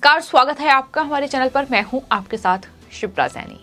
नमस्कार, स्वागत है आपका हमारे चैनल पर। मैं हूं आपके साथ शिप्रा सैनी।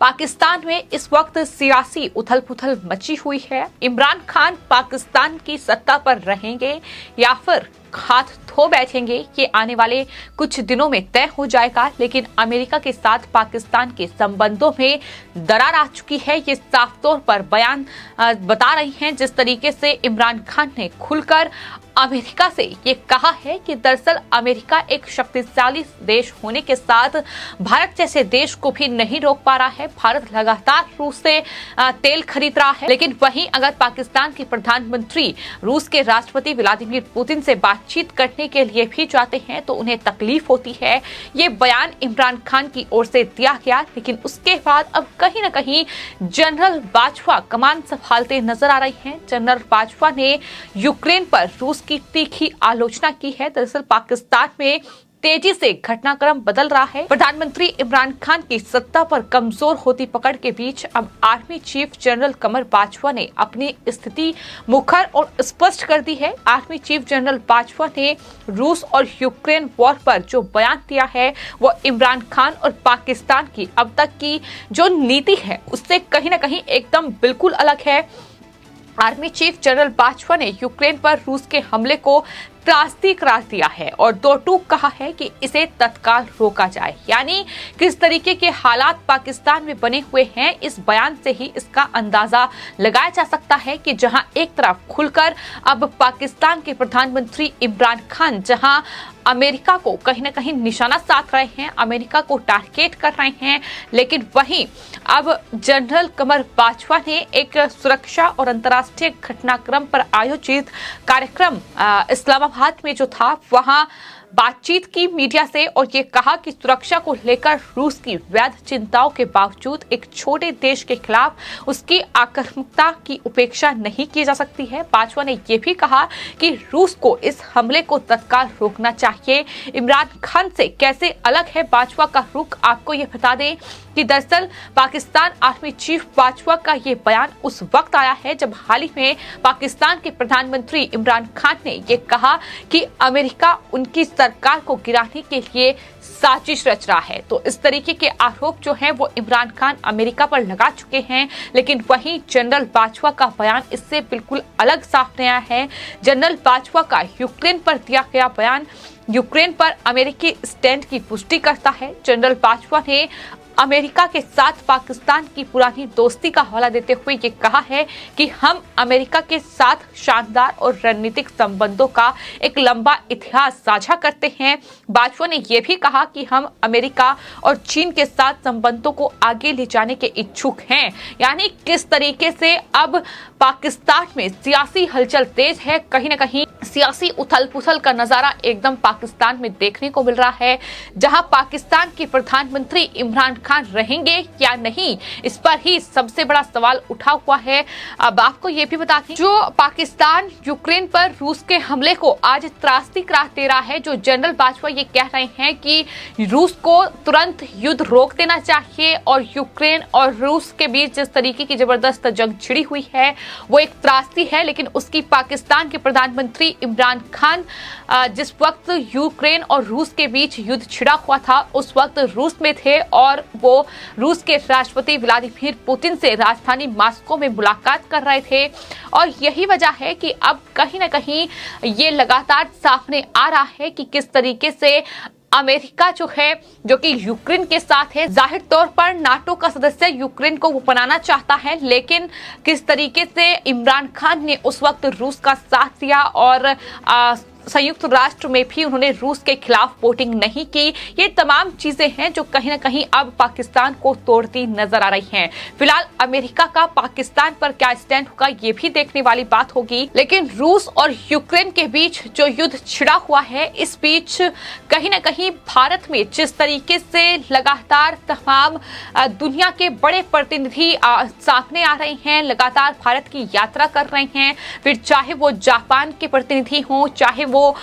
पाकिस्तान में इस वक्त सियासी उथल पुथल मची हुई है। इमरान खान पाकिस्तान की सत्ता पर रहेंगे या फिर हाथ धो बैठेंगे, ये आने वाले कुछ दिनों में तय हो जाएगा। लेकिन अमेरिका के साथ पाकिस्तान के संबंधों में दरार आ चुकी है, ये साफ तौर पर बयान बता रही हैं। जिस तरीके से इमरान खान ने खुलकर अमेरिका से ये कहा है कि दरअसल अमेरिका एक शक्तिशाली देश होने के साथ भारत जैसे देश को भी नहीं रोक पा रहा है। भारत लगातार रूस से तेल खरीद रहा है, लेकिन वहीं अगर पाकिस्तान के प्रधानमंत्री रूस के राष्ट्रपति व्लादिमीर पुतिन से बातचीत करने के लिए भी जाते हैं तो उन्हें तकलीफ होती है। ये बयान इमरान खान की ओर से दिया गया, लेकिन उसके बाद अब कहीं न कहीं जनरल बाजवा कमान संभालते नजर आ रही हैं। जनरल बाजवा ने यूक्रेन पर रूस की तीखी आलोचना की है। दरअसल पाकिस्तान में तेजी से घटनाक्रम बदल रहा है। प्रधानमंत्री इमरान खान की सत्ता पर कमजोर होती पकड़ के बीच अब आर्मी चीफ जनरल कमर बाजवा ने अपनी स्थिति मुखर और स्पष्ट कर दी है। आर्मी चीफ जनरल बाजवा ने रूस और यूक्रेन वॉर पर जो बयान दिया है वो इमरान खान और पाकिस्तान की अब तक की जो नीति है उससे कहीं न कहीं एकदम बिल्कुल अलग है। आर्मी चीफ जनरल बाजवा ने यूक्रेन पर रूस के हमले को त्रासदी करार दिया है और दो टूक कहा है कि इसे तत्काल रोका जाए। यानी किस तरीके के हालात पाकिस्तान में बने हुए हैं, इस बयान से ही इसका अंदाजा लगाया जा सकता है कि जहां एक तरफ खुलकर अब पाकिस्तान के प्रधानमंत्री इमरान खान जहां अमेरिका को कहीं न कहीं निशाना साध रहे हैं, अमेरिका को टारगेट कर रहे हैं, लेकिन वहीं अब जनरल कमर बाजवा ने एक सुरक्षा और अंतर्राष्ट्रीय घटनाक्रम पर आयोजित कार्यक्रम इस्लामाबाद में जो था वहां बातचीत की मीडिया से और ये कहा कि सुरक्षा को लेकर रूस की वैध चिंताओं के बावजूद एक छोटे देश के खिलाफ उसकी आक्रामकता की उपेक्षा नहीं की जा सकती है। बाजवा ने यह भी कहा कि रूस को इस हमले को तत्काल रोकना चाहिए। इमरान खान से कैसे अलग है बाजवा का रुख, आपको ये बता दें कि दरअसल पाकिस्तान आर्मी चीफ बाजवा का ये बयान उस वक्त आया है जब हाल ही में पाकिस्तान के प्रधानमंत्री इमरान खान ने ये कहा कि अमेरिका उनकी सरकार को गिराने के लिए साजिश रच रहा है। तो इस तरीके के आरोप जो हैं वो इमरान खान अमेरिका पर लगा चुके हैं, लेकिन वहीं जनरल बाजवा का बयान इससे बिल्कुल अलग सामने आया है। जनरल बाजवा का यूक्रेन पर दिया गया बयान यूक्रेन पर अमेरिकी स्टैंड की पुष्टि करता है। जनरल बाजवा ने अमेरिका के साथ पाकिस्तान की पुरानी दोस्ती का हवाला देते हुए ये कहा है कि हम अमेरिका के साथ शानदार और रणनीतिक संबंधों का एक लंबा इतिहास साझा करते हैं। बाजवा ने यह भी कहा कि हम अमेरिका और चीन के साथ संबंधों को आगे ले जाने के इच्छुक हैं। यानी किस तरीके से अब पाकिस्तान में सियासी हलचल तेज है, कहीं न कहीं सियासी उथल पुथल का नजारा एकदम पाकिस्तान में देखने को मिल रहा है, जहां पाकिस्तान के प्रधानमंत्री इमरान खान रहेंगे या नहीं, इस पर ही सबसे बड़ा सवाल उठा हुआ है। अब आपको ये भी बता दें, जो पाकिस्तान यूक्रेन पर रूस के हमले को आज त्रासदी करार दे रहा है, जो जनरल बाजवा ये कह रहे हैं कि रूस को तुरंत युद्ध रोक देना चाहिए और यूक्रेन और रूस के बीच जिस तरीके की जबरदस्त जंग छिड़ी हुई है वो एक त्रासदी है। लेकिन उसकी पाकिस्तान के प्रधानमंत्री इमरान खान जिस वक्त यूक्रेन और रूस के बीच युद्ध छिड़ा हुआ था उस वक्त रूस में थे और वो रूस के राष्ट्रपति व्लादिमीर पुतिन से राजधानी मॉस्को में मुलाकात कर रहे थे। और यही वजह है कि अब कहीं न कहीं ये लगातार सामने आ रहा है कि किस तरीके से अमेरिका जो है, जो कि यूक्रेन के साथ है, जाहिर तौर पर नाटो का सदस्य यूक्रेन को वो बनाना चाहता है, लेकिन किस तरीके से इमरान खान ने उस वक्त रूस का साथ दिया और संयुक्त राष्ट्र में भी उन्होंने रूस के खिलाफ वोटिंग नहीं की। ये तमाम चीजें हैं जो कहीं न कहीं अब पाकिस्तान को तोड़ती नजर आ रही हैं। फिलहाल अमेरिका का पाकिस्तान पर क्या स्टैंड होगा ये भी देखने वाली बात होगी, लेकिन रूस और यूक्रेन के बीच जो युद्ध छिड़ा हुआ है, इस बीच कहीं न कहीं भारत में जिस तरीके से लगातार तमाम दुनिया के बड़े प्रतिनिधि सामने आ रहे हैं, लगातार भारत की यात्रा कर रहे हैं, फिर चाहे वो जापान के प्रतिनिधि हों, चाहे वो हो,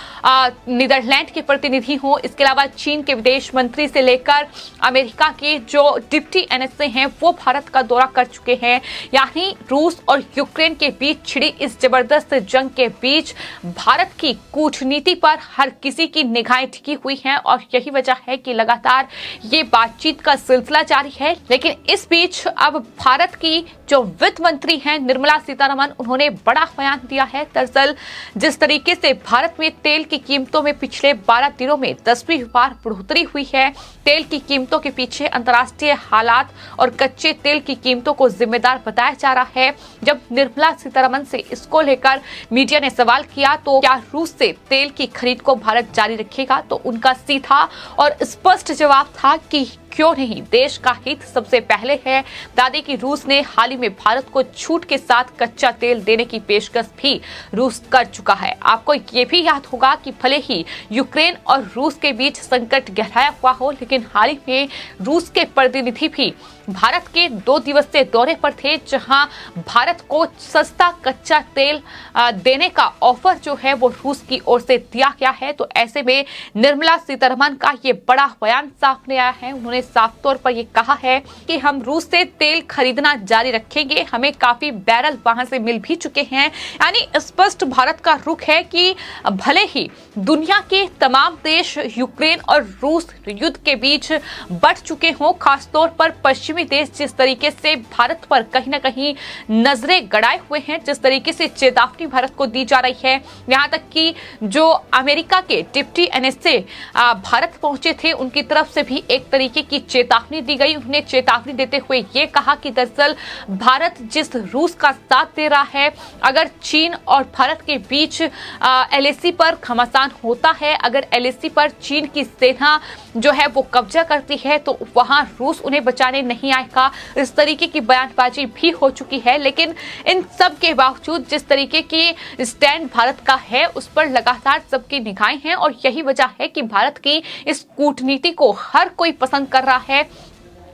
नीदरलैंड के प्रतिनिधि हो, इसके अलावा चीन के विदेश मंत्री से लेकर अमेरिका के जो डिप्टी एनएसए हैं वो भारत का दौरा कर चुके हैं। यानी रूस और यूक्रेन के बीच छिड़ी इस जबरदस्त जंग के बीच भारत की कूटनीति पर हर किसी की निगाहें टिकी हुई हैं और यही वजह है कि लगातार ये बातचीत का सिलसिला जारी है। लेकिन इस बीच अब भारत की जो वित्त मंत्री हैं निर्मला सीतारमण, उन्होंने बड़ा बयान दिया है। दरअसल जिस तरीके से भारत में तेल की कीमतों में पिछले 12 दिनों में 10वीं बार बढ़ोतरी हुई है, तेल की कीमतों के पीछे अंतर्राष्ट्रीय हालात और कच्चे तेल की कीमतों को जिम्मेदार बताया जा रहा है। जब निर्मला सीतारमण से इसको लेकर मीडिया ने सवाल किया तो क्या रूस से तेल की खरीद को भारत जारी रखेगा, तो उनका सीधा और स्पष्ट जवाब था कि क्यों नहीं, देश का हित सबसे पहले है। दादी की रूस ने हाल ही में भारत को छूट के साथ कच्चा तेल देने की पेशकश भी रूस कर चुका है। आपको ये भी याद होगा कि भले ही यूक्रेन और रूस के बीच संकट गहराया हुआ हो, लेकिन हाल ही में रूस के प्रतिनिधि भी भारत के 2 दिवसीय दौरे पर थे, जहां भारत को सस्ता कच्चा तेल देने का ऑफर जो है वो रूस की ओर से दिया गया है। तो ऐसे में निर्मला सीतारमण का ये बड़ा बयान सामने आया है। उन्होंने साफ तौर पर ये कहा है कि हम रूस से तेल खरीदना जारी रखेंगे, हमें काफी बैरल वहां से मिल भी चुके हैं। यानी स्पष्ट भारत का रुख है कि भले ही दुनिया के तमाम देश यूक्रेन और रूस युद्ध के बीच बढ़ चुके हों, खासतौर पर पश्चिमी देश जिस तरीके से भारत पर कहीं ना कहीं नजरें गड़ाए हुए हैं, जिस तरीके से चेतावनी भारत को दी जा रही है, यहाँ तक कि जो अमेरिका के डिप्टी एनएसए भारत पहुंचे थे उनकी तरफ से भी एक तरीके की चेतावनी दी गई। उन्हें चेतावनी देते हुए ये कहा कि दरअसल भारत जिस रूस का साथ दे रहा है, अगर चीन और भारत के बीच एलएसी पर घमासान होता है, अगर एलएसी पर चीन की सेना जो है वो कब्जा करती है तो वहां रूस उन्हें बचाने नहीं आएगा। इस तरीके की बयानबाजी भी हो चुकी है। लेकिन इन सब के बावजूद जिस तरीके की स्टैंड भारत का है उस पर लगातार सबकी निगाहें हैं और यही वजह है कि भारत की इस कूटनीति को हर कोई पसंद कर रहा है।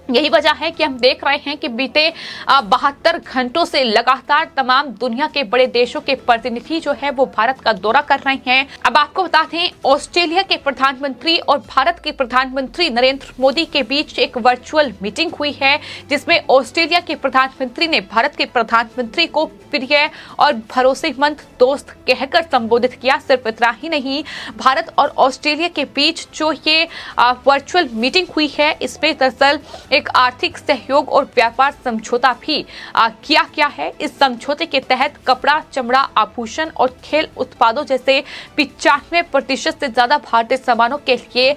यही वजह है कि हम देख रहे हैं कि बीते 72 घंटों से लगातार तमाम दुनिया के बड़े देशों के प्रतिनिधि जो है वो भारत का दौरा कर रहे हैं। अब आपको बता दें, ऑस्ट्रेलिया के प्रधानमंत्री और भारत के प्रधानमंत्री नरेंद्र मोदी के बीच एक वर्चुअल मीटिंग हुई है, जिसमें ऑस्ट्रेलिया के प्रधानमंत्री ने भारत के प्रधानमंत्री को प्रिय और भरोसेमंद दोस्त कहकर संबोधित किया। सिर्फ इतना ही नहीं, भारत और ऑस्ट्रेलिया के बीच जो ये वर्चुअल मीटिंग हुई है इसमें दरअसल एक आर्थिक सहयोग और व्यापार समझौता भी किया गया है। इस समझौते के तहत कपड़ा, चमड़ा, आभूषण और खेल उत्पादों जैसे 95% से ज्यादा भारतीय सामानों के लिए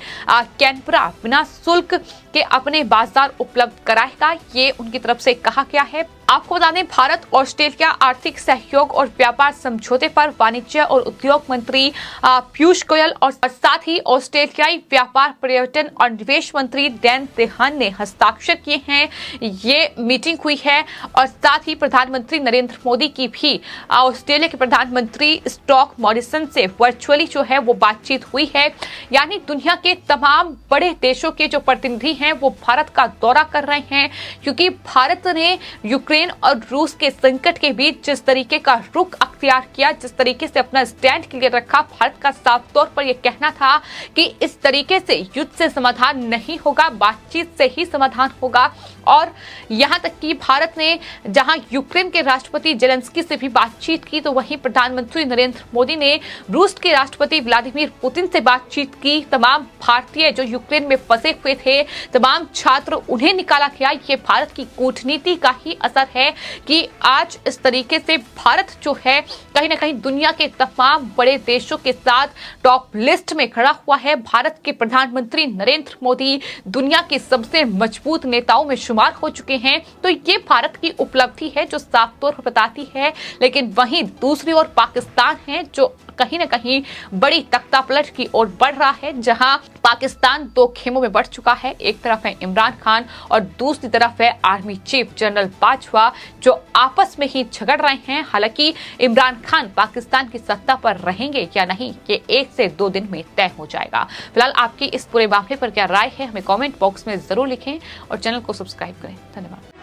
कैनबरा बिना शुल्क के अपने बाजार उपलब्ध कराएगा, ये उनकी तरफ से कहा गया है। आपको बता दें, भारत ऑस्ट्रेलिया आर्थिक सहयोग और व्यापार समझौते पर वाणिज्य और उद्योग मंत्री पीयूष गोयल और साथ ही ऑस्ट्रेलियाई व्यापार, पर्यटन और निवेश मंत्री डैन तेहान ने हस्ताक्षर किए हैं। ये मीटिंग हुई है और साथ ही प्रधानमंत्री नरेंद्र मोदी की भी ऑस्ट्रेलिया के प्रधानमंत्री स्कॉट मॉरिसन से वर्चुअली जो है वो बातचीत हुई है। यानी दुनिया के तमाम बड़े देशों के जो प्रतिनिधि हैं वो भारत का दौरा कर रहे हैं, क्योंकि भारत ने यूक्रेन और रूस के संकट के बीच जिस तरीके का रुख अख्तियार किया, जिस तरीके से अपना स्टैंड क्लियर रखा, भारत का साफ तौर पर यह कहना था कि इस तरीके से युद्ध से समाधान नहीं होगा, बातचीत से ही समाधान होगा। और यहां तक कि भारत ने जहां यूक्रेन के राष्ट्रपति जेलेंस्की से भी बातचीत की, तो वहीं प्रधानमंत्री नरेंद्र मोदी ने रूस के राष्ट्रपति व्लादिमीर पुतिन से बातचीत की। तमाम भारतीय जो यूक्रेन में फंसे हुए थे, तमाम छात्र, उन्हें निकाला गया। ये भारत की कूटनीति का ही असर है कि आज इस तरीके से भारत जो है कहीं ना कहीं दुनिया के तमाम बड़े देशों के साथ टॉप लिस्ट में खड़ा हुआ है। भारत के प्रधानमंत्री नरेंद्र मोदी दुनिया के सबसे मजबूत नेताओं में शुमार हो चुके हैं। तो ये भारत की उपलब्धि है जो साफ तौर पर बताती है। लेकिन वहीं दूसरी ओर पाकिस्तान है जो कहीं ना कहीं बड़ी तख्तापलट की ओर बढ़ रहा है, जहां पाकिस्तान 2 खेमों में बढ़ चुका है। एक तरफ है इमरान खान और दूसरी तरफ है आर्मी चीफ जनरल बाजवा, जो आपस में ही झगड़ रहे हैं। हालांकि इमरान खान पाकिस्तान की सत्ता पर रहेंगे या नहीं, ये 1 से 2 दिन में तय हो जाएगा। फिलहाल आपकी इस पूरे मामले पर क्या राय है, हमें कमेंट बॉक्स में जरूर लिखें और चैनल को सब्सक्राइब करें। धन्यवाद।